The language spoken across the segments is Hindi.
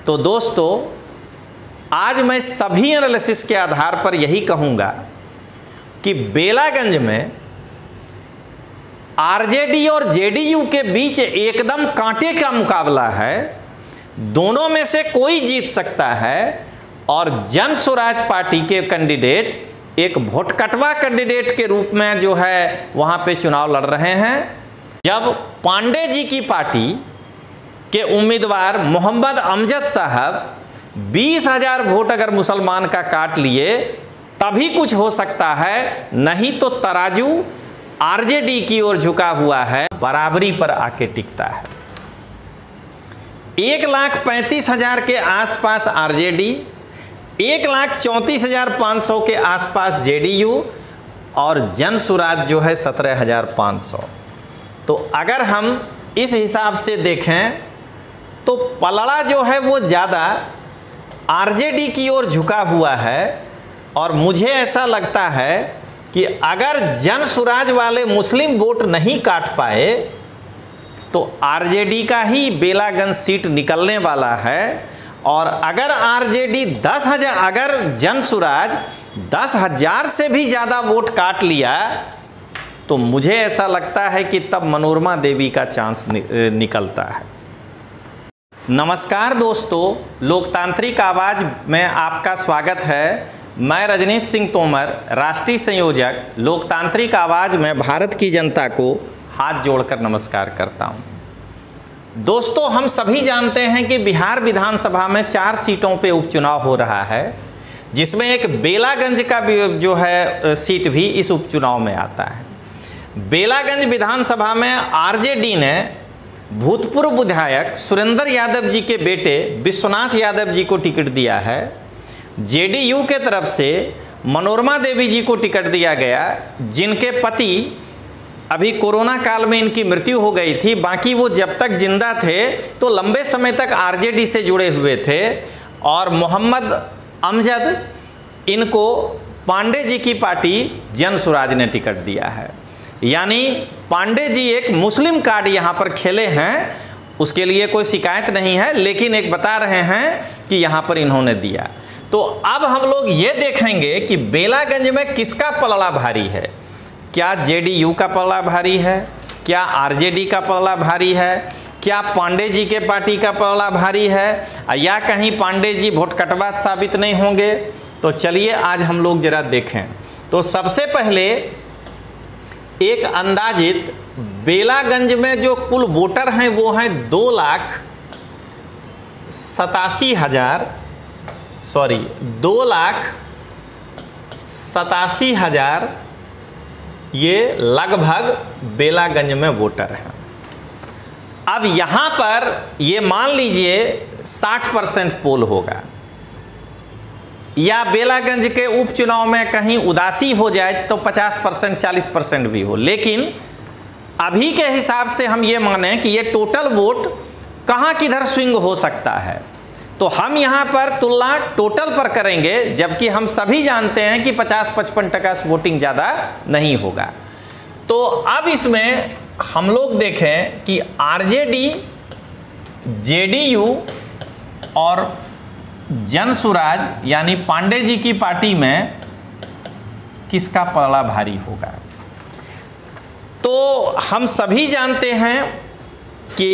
तो दोस्तों, आज मैं सभी एनालिसिस के आधार पर यही कहूँगा कि बेलागंज में आरजेडी और जेडीयू के बीच एकदम कांटे का मुकाबला है। दोनों में से कोई जीत सकता है और जन स्वराज पार्टी के कैंडिडेट एक भोटकटवा कैंडिडेट के रूप में जो है वहाँ पे चुनाव लड़ रहे हैं। जब पांडे जी की पार्टी के उम्मीदवार मोहम्मद अमजद साहब 20,000 वोट अगर मुसलमान का काट लिए तभी कुछ हो सकता है, नहीं तो तराजू आरजेडी की ओर झुका हुआ है, बराबरी पर आके टिकता है। 1,35,000 के आसपास आरजेडी, 1,34,500 के आसपास जेडीयू और जन स्वराज जो है 17,500। तो अगर हम इस हिसाब से देखें तो पलड़ा जो है वो ज़्यादा आरजेडी की ओर झुका हुआ है। और मुझे ऐसा लगता है कि अगर जन स्वराज वाले मुस्लिम वोट नहीं काट पाए तो आरजेडी का ही बेलागंज सीट निकलने वाला है। और अगर आरजेडी 10,000, अगर जन स्वराज 10,000 से भी ज़्यादा वोट काट लिया तो मुझे ऐसा लगता है कि तब मनोरमा देवी का चांस निकलता है। नमस्कार दोस्तों, लोकतांत्रिक आवाज़ में आपका स्वागत है। मैं रजनीश सिंह तोमर, राष्ट्रीय संयोजक, लोकतांत्रिक आवाज़ में भारत की जनता को हाथ जोड़कर नमस्कार करता हूं। दोस्तों, हम सभी जानते हैं कि बिहार विधानसभा में 4 सीटों पे उपचुनाव हो रहा है, जिसमें एक बेलागंज का भी जो है सीट भी इस उपचुनाव में आता है। बेलागंज विधानसभा में आरजेडी ने भूतपूर्व विधायक सुरेंद्र यादव जी के बेटे विश्वनाथ यादव जी को टिकट दिया है। जेडीयू के तरफ से मनोरमा देवी जी को टिकट दिया गया, जिनके पति अभी कोरोना काल में इनकी मृत्यु हो गई थी। बाकी वो जब तक जिंदा थे तो लंबे समय तक आरजेडी से जुड़े हुए थे। और मोहम्मद अमजद, इनको पांडे जी की पार्टी जन स्वराज ने टिकट दिया है। यानी पांडे जी एक मुस्लिम कार्ड यहाँ पर खेले हैं, उसके लिए कोई शिकायत नहीं है, लेकिन एक बता रहे हैं कि यहाँ पर इन्होंने दिया। तो अब हम लोग ये देखेंगे कि बेलागंज में किसका पलड़ा भारी है। क्या जेडीयू का पलड़ा भारी है, क्या आरजेडी का पलड़ा भारी है, क्या पांडे जी के पार्टी का पलड़ा भारी है, या कहीं पांडे जी भोटकटवा साबित नहीं होंगे। तो चलिए आज हम लोग जरा देखें। तो सबसे पहले एक अंदाजित बेलागंज में जो कुल वोटर हैं वो हैं 2,87,000 ये लगभग बेलागंज में वोटर हैं। अब यहाँ पर ये मान लीजिए 60% पोल होगा, या बेलागंज के उपचुनाव में कहीं उदासी हो जाए तो 50% 40% भी हो, लेकिन अभी के हिसाब से हम ये माने कि ये टोटल वोट कहाँ किधर स्विंग हो सकता है। तो हम यहाँ पर तुलना टोटल पर करेंगे, जबकि हम सभी जानते हैं कि 50-55% वोटिंग ज़्यादा नहीं होगा। तो अब इसमें हम लोग देखें कि आरजेडी, जेडीयू और जन स्वराज यानी पांडे जी की पार्टी में किसका पलड़ा भारी होगा। तो हम सभी जानते हैं कि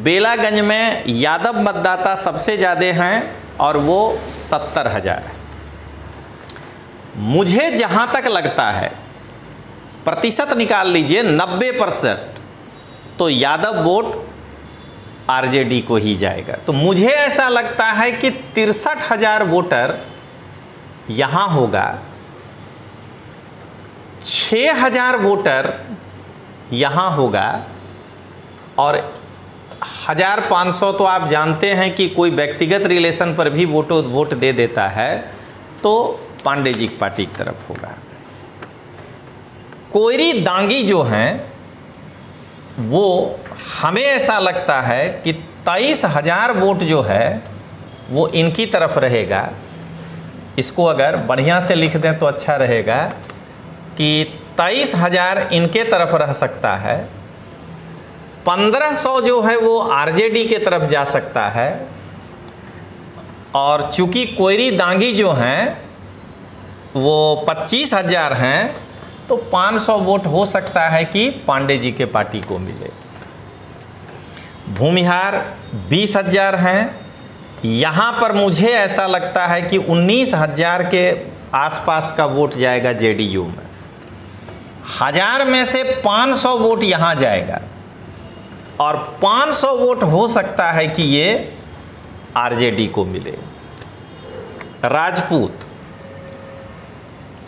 बेलागंज में यादव मतदाता सबसे ज़्यादा हैं और वो 70,000 है। मुझे जहाँ तक लगता है, प्रतिशत निकाल लीजिए 90%, तो यादव वोट आरजेडी को ही जाएगा। तो मुझे ऐसा लगता है कि 63,000 वोटर यहाँ होगा, 6,000 वोटर यहाँ होगा और 1,500 तो आप जानते हैं कि कोई व्यक्तिगत रिलेशन पर भी वोट दे देता है, तो पांडे जी की पार्टी की तरफ होगा। कोयरी दांगी जो हैं वो हमें ऐसा लगता है कि 23,000 वोट जो है वो इनकी तरफ रहेगा। इसको अगर बढ़िया से लिख दें तो अच्छा रहेगा कि 23,000 इनके तरफ रह सकता है, 1,500 जो है वो आरजेडी के तरफ जा सकता है और चूंकि कोयरी दांगी जो हैं वो 25,000 हैं, तो 500 वोट हो सकता है कि पांडे जी के पार्टी को मिले। भूमिहार 20,000 हैं, यहाँ पर मुझे ऐसा लगता है कि 19,000 के आसपास का वोट जाएगा जेडीयू में। 1000 में से 500 वोट यहाँ जाएगा और 500 वोट हो सकता है कि ये आरजेडी को मिले। राजपूत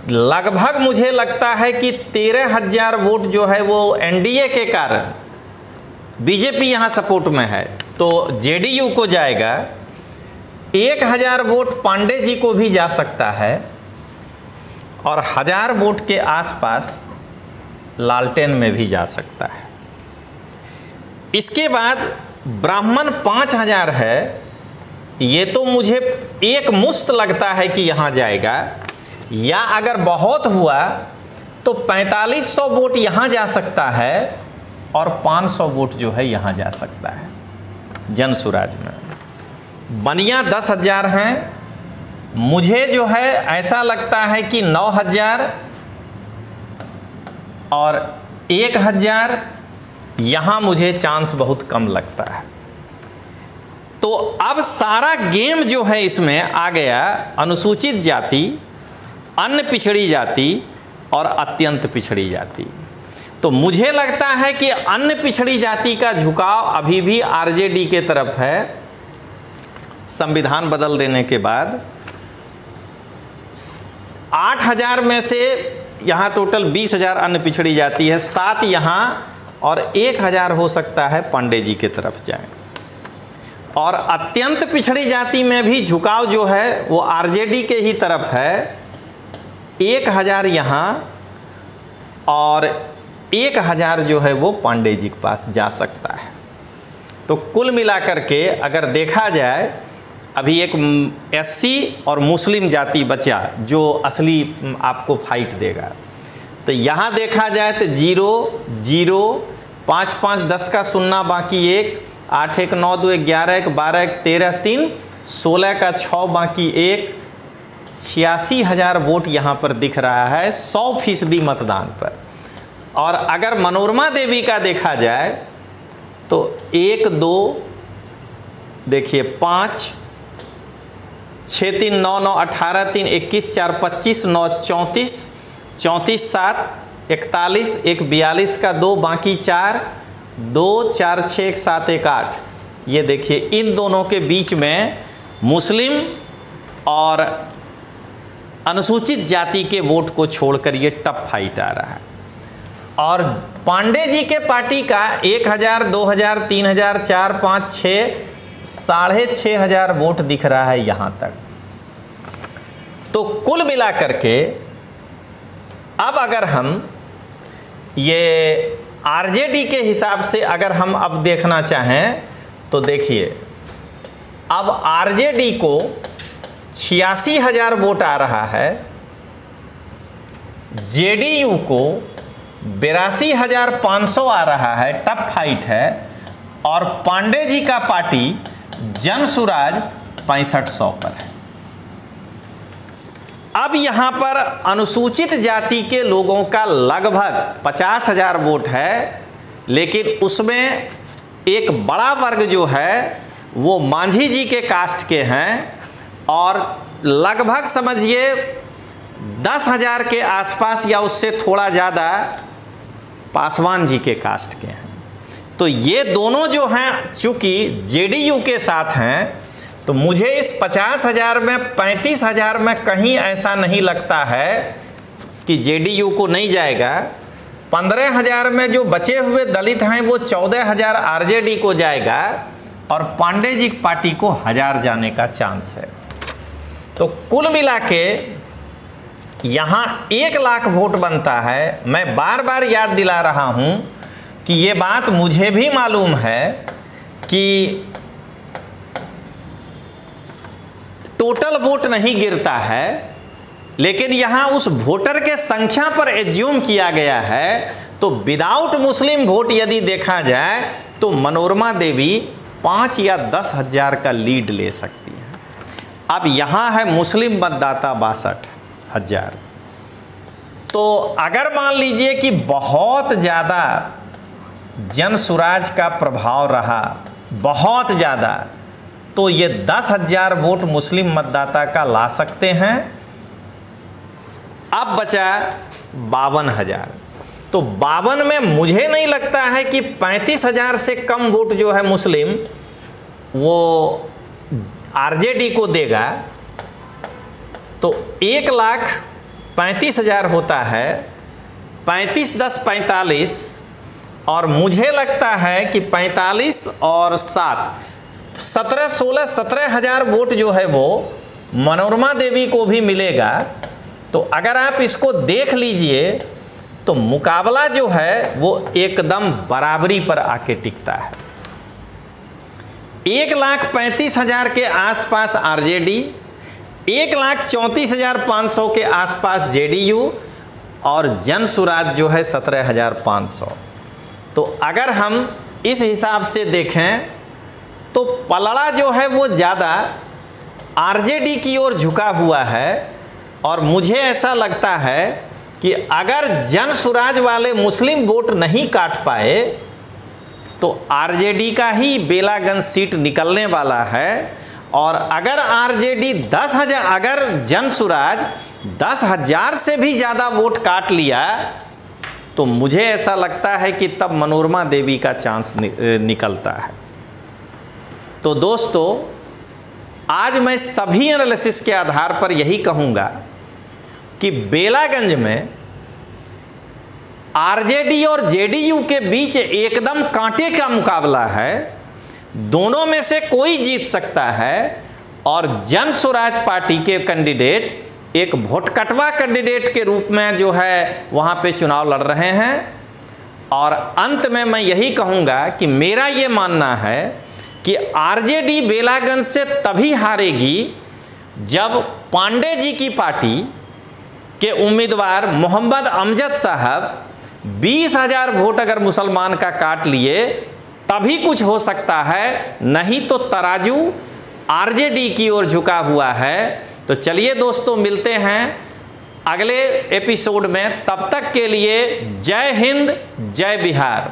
लगभग मुझे लगता है कि 13,000 वोट जो है वो एनडीए के कारण, बीजेपी यहाँ सपोर्ट में है तो जेडीयू को जाएगा। 1,000 वोट पांडे जी को भी जा सकता है और 1000 वोट के आसपास लालटेन में भी जा सकता है। इसके बाद ब्राह्मण 5,000 है, ये तो मुझे एक मुश्त लगता है कि यहाँ जाएगा, या अगर बहुत हुआ तो 4500 वोट यहाँ जा सकता है और 500 वोट जो है यहाँ जा सकता है जन स्वराज में। बनिया 10,000 हैं, मुझे जो है ऐसा लगता है कि 9,000 और 1,000 यहाँ मुझे चांस बहुत कम लगता है। तो अब सारा गेम जो है इसमें आ गया अनुसूचित जाति, अन्य पिछड़ी जाति और अत्यंत पिछड़ी जाति। तो मुझे लगता है कि अन्य पिछड़ी जाति का झुकाव अभी भी आरजेडी के तरफ है। संविधान बदल देने के बाद 8,000 में से यहाँ टोटल 20,000 अन्य पिछड़ी जाति है, 7 यहाँ और 1,000 हो सकता है पांडे जी के तरफ जाए। और अत्यंत पिछड़ी जाति में भी झुकाव जो है वो आरजेडी के ही तरफ है। 1,000 यहाँ और 1,000 जो है वो पांडे जी के पास जा सकता है। तो कुल मिलाकर के अगर देखा जाए, अभी एक एससी और मुस्लिम जाति बचा जो असली आपको फाइट देगा। तो यहाँ देखा जाए तो 0, 0, 5, 5, 10 का सुनना बाकी 1, 8, 1, 9, 2, 11, 1, 12, 1, 13, 3, 16 का 6 बाकी 1, 86,000 वोट यहाँ पर दिख रहा है 100% मतदान पर। और अगर मनोरमा देवी का देखा जाए तो 1, 2 देखिए 5, 6, 3, 9, 9, 18, 3, 21, 4, 25, 9, 34, 34, 7, 41, 1, 42 का 2 बाकी 4, 2, 4, 6, 1, 7, 1, 8। ये देखिए इन दोनों के बीच में मुस्लिम और अनुसूचित जाति के वोट को छोड़कर ये टफ फाइट आ रहा है। और पांडे जी के पार्टी का 1,000, 2,000, 3,000, 4, 5, 6, 6,500 वोट दिख रहा है यहाँ तक। तो कुल मिलाकर के अब अगर हम ये आरजेडी के हिसाब से अगर हम अब देखना चाहें तो देखिए अब आरजेडी को 86,000 वोट आ रहा है, जेडीयू को 82,500 आ रहा है, टफ फाइट है। और पांडे जी का पार्टी जन स्वराज 6500 पर है। अब यहां पर अनुसूचित जाति के लोगों का लगभग 50,000 वोट है, लेकिन उसमें एक बड़ा वर्ग जो है वो मांझी जी के कास्ट के हैं और लगभग समझिए 10,000 के आसपास या उससे थोड़ा ज़्यादा पासवान जी के कास्ट के हैं। तो ये दोनों जो हैं चूंकि जेडीयू के साथ हैं, तो मुझे इस 50,000 में 35,000 में कहीं ऐसा नहीं लगता है कि जेडीयू को नहीं जाएगा। 15,000 में जो बचे हुए दलित हैं वो 14,000 आरजेडी को जाएगा और पांडे जी पार्टी को 1,000 जाने का चांस है। तो कुल मिला के यहाँ 1 लाख वोट बनता है। मैं बार बार याद दिला रहा हूँ कि ये बात मुझे भी मालूम है कि टोटल वोट नहीं गिरता है, लेकिन यहाँ उस वोटर के संख्या पर एज्यूम किया गया है। तो विदाउट मुस्लिम वोट यदि देखा जाए तो मनोरमा देवी 5 या 10,000 का लीड ले सकती है। अब यहाँ है मुस्लिम मतदाता 62,000। तो अगर मान लीजिए कि बहुत ज़्यादा जन सुराज का प्रभाव रहा, बहुत ज़्यादा, तो ये 10,000 वोट मुस्लिम मतदाता का ला सकते हैं। अब बचा 52,000। तो 52 में मुझे नहीं लगता है कि 35,000 से कम वोट जो है मुस्लिम वो आरजेडी को देगा। तो 1,35,000 होता है, 35 10 45, और मुझे लगता है कि 45 और 7 17 16 17,000 वोट जो है वो मनोरमा देवी को भी मिलेगा। तो अगर आप इसको देख लीजिए तो मुकाबला जो है वो एकदम बराबरी पर आके टिकता है। 1,35,000 के आसपास आरजेडी, 1,34,500 के आसपास जेडीयू, और जन सुराज जो है 17,500। तो अगर हम इस हिसाब से देखें तो पलड़ा जो है वो ज़्यादा आरजेडी की ओर झुका हुआ है। और मुझे ऐसा लगता है कि अगर जन सुराज वाले मुस्लिम वोट नहीं काट पाए तो आरजेडी का ही बेलागंज सीट निकलने वाला है। और अगर आरजेडी 10,000, अगर जन सुराज 10,000 से भी ज़्यादा वोट काट लिया तो मुझे ऐसा लगता है कि तब मनोरमा देवी का चांस निकलता है। तो दोस्तों, आज मैं सभी एनालिसिस के आधार पर यही कहूँगा कि बेलागंज में आरजेडी और जेडीयू के बीच एकदम कांटे का मुकाबला है। दोनों में से कोई जीत सकता है। और जन सुराज पार्टी के कैंडिडेट एक भोटकटवा कैंडिडेट के रूप में जो है वहाँ पे चुनाव लड़ रहे हैं। और अंत में मैं यही कहूँगा कि मेरा ये मानना है कि आरजेडी बेलागंज से तभी हारेगी जब पांडे जी की पार्टी के उम्मीदवार मोहम्मद अमजद साहब 20,000 वोट अगर मुसलमान का काट लिए तभी कुछ हो सकता है, नहीं तो तराजू आरजेडी की ओर झुका हुआ है। तो चलिए दोस्तों, मिलते हैं अगले एपिसोड में। तब तक के लिए जय हिंद, जय बिहार।